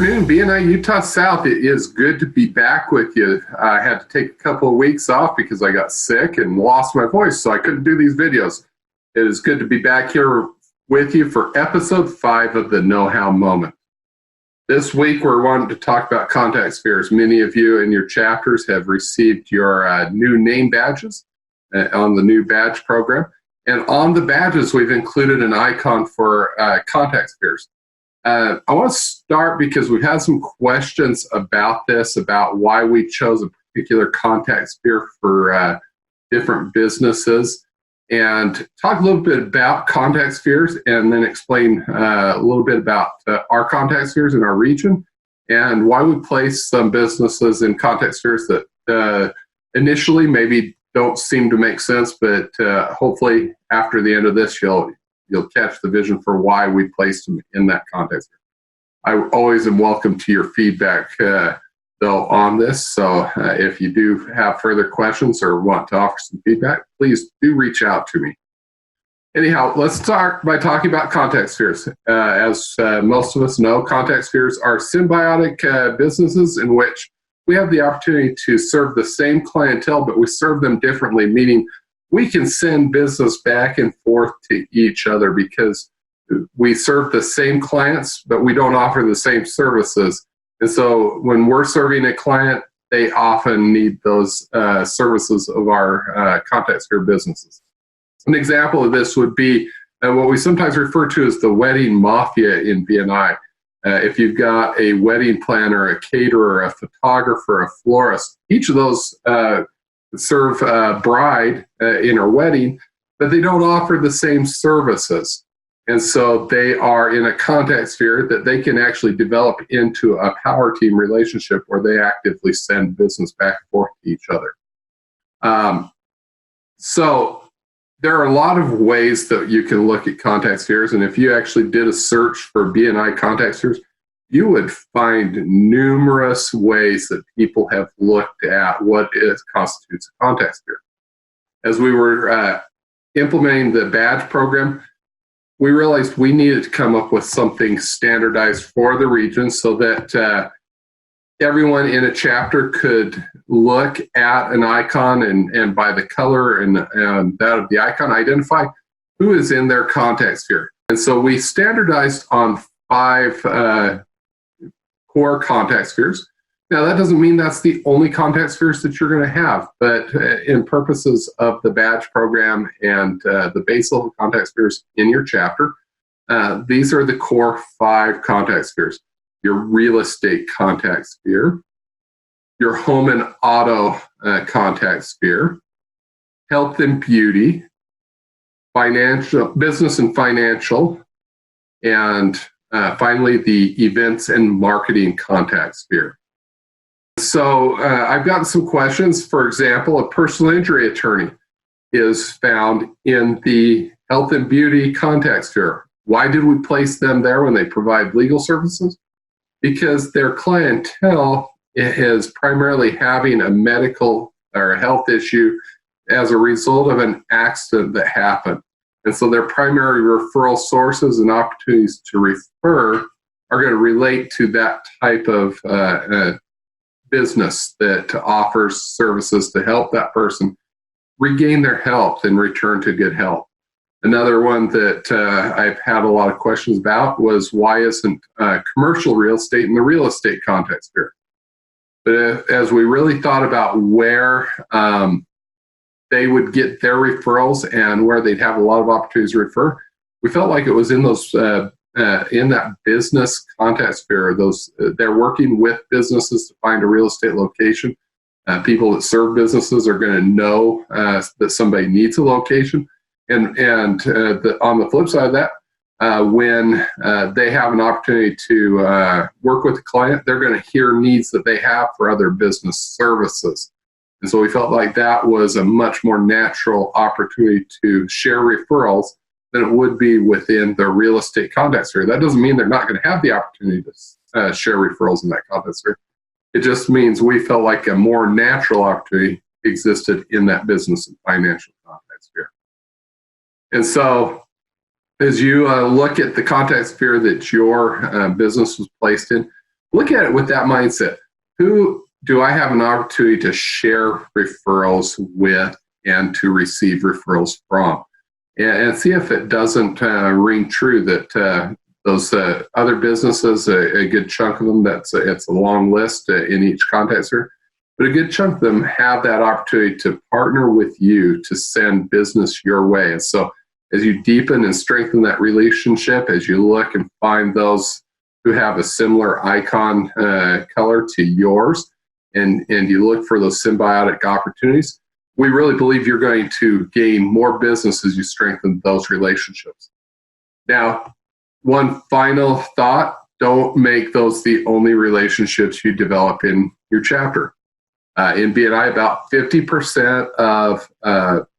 afternoon, BNI Utah South. It is good to be back with you. I had to take a couple of weeks off because I got sick and lost my voice, so I couldn't do these videos. It is good to be back here with you for episode 5 of the Know-How Moment. This week, we're wanting to talk about contact spheres. Many of you in your chapters have received your new name badges on the new badge program. And on the badges, we've included an icon for contact spheres. I want to start because we've had some questions about this, about why we chose a particular contact sphere for different businesses, and talk a little bit about contact spheres and then explain a little bit about our contact spheres in our region and why we place some businesses in contact spheres that initially maybe don't seem to make sense, but hopefully after the end of this, you'll catch the vision for why we placed them in that context. I always am welcome to your feedback, though, on this. So if you do have further questions or want to offer some feedback, please do reach out to me. Anyhow, let's start by talking about contact spheres. As most of us know, contact spheres are symbiotic businesses in which we have the opportunity to serve the same clientele, but we serve them differently, meaning we can send business back and forth to each other because we serve the same clients, but we don't offer the same services. And so when we're serving a client, they often need those services of our contact sphere businesses. An example of this would be what we sometimes refer to as the wedding mafia in BNI. If you've got a wedding planner, a caterer, a photographer, a florist, each of those serve a bride in her wedding, but they don't offer the same services. And so they are in a contact sphere that they can actually develop into a power team relationship where they actively send business back and forth to each other. So there are a lot of ways that you can look at contact spheres. And if you actually did a search for BNI contact spheres, you would find numerous ways that people have looked at what constitutes a contact sphere. As we were implementing the badge program, we realized we needed to come up with something standardized for the region so that everyone in a chapter could look at an icon and by the color and that of the icon, identify who is in their contact sphere. And so we standardized on 5 core contact spheres. Now, that doesn't mean that's the only contact spheres that you're going to have, but in purposes of the badge program and the base level contact spheres in your chapter, these are the core 5 contact spheres. Your real estate contact sphere, your home and auto contact sphere, health and beauty, financial, business and financial, and finally, the events and marketing contact sphere. So I've gotten some questions. For example, a personal injury attorney is found in the health and beauty contact sphere. Why did we place them there when they provide legal services? Because their clientele is primarily having a medical or a health issue as a result of an accident that happened. And so their primary referral sources and opportunities to refer are going to relate to that type of business that offers services to help that person regain their health and return to good health. Another one that I've had a lot of questions about was why isn't commercial real estate in the real estate contact sphere? But as we really thought about where they would get their referrals and where they'd have a lot of opportunities to refer, we felt like it was in those in that business contact sphere. Those they're working with businesses to find a real estate location. People that serve businesses are going to know that somebody needs a location, and on the flip side of that, when they have an opportunity to work with the client, they're going to hear needs that they have for other business services. And so we felt like that was a much more natural opportunity to share referrals than it would be within the real estate contact sphere. That doesn't mean they're not going to have the opportunity to share referrals in that contact sphere. It just means we felt like a more natural opportunity existed in that business and financial contact sphere. And so as you look at the contact sphere that your business was placed in, Look at it with that mindset. Who do I have an opportunity to share referrals with and to receive referrals from? And see if it doesn't ring true that those other businesses, a good chunk of them, it's a long list in each contact sphere, but a good chunk of them have that opportunity to partner with you to send business your way. And so as you deepen and strengthen that relationship, as you look and find those who have a similar icon color to yours, and you look for those symbiotic opportunities, we really believe you're going to gain more business as you strengthen those relationships. Now, one final thought, don't make those the only relationships you develop in your chapter. In BNI, about 50% of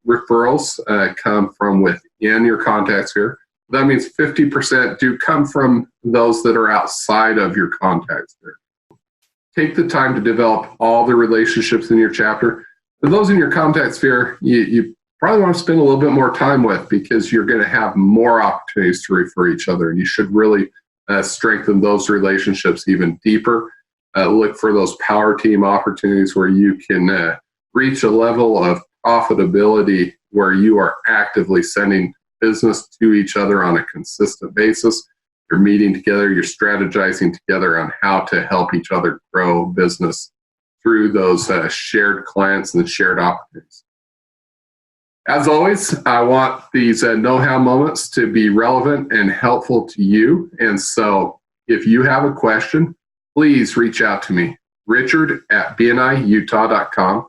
referrals come from within your contact sphere. That means 50% do come from those that are outside of your contact sphere. Take the time to develop all the relationships in your chapter. For those in your contact sphere, you probably want to spend a little bit more time with, because you're going to have more opportunities to refer each other, and you should really strengthen those relationships even deeper. Look for those power team opportunities where you can reach a level of profitability where you are actively sending business to each other on a consistent basis. You're meeting together, you're strategizing together on how to help each other grow business through those shared clients and shared opportunities. As always, I want these know-how moments to be relevant and helpful to you. And so if you have a question, please reach out to me, richard@bniutah.com.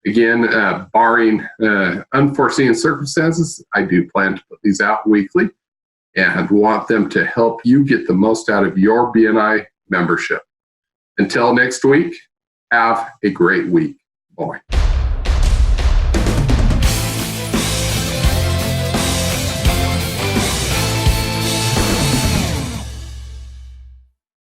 Again, barring unforeseen circumstances, I do plan to put these out weekly and want them to help you get the most out of your BNI membership. Until next week, have a great week. Bye.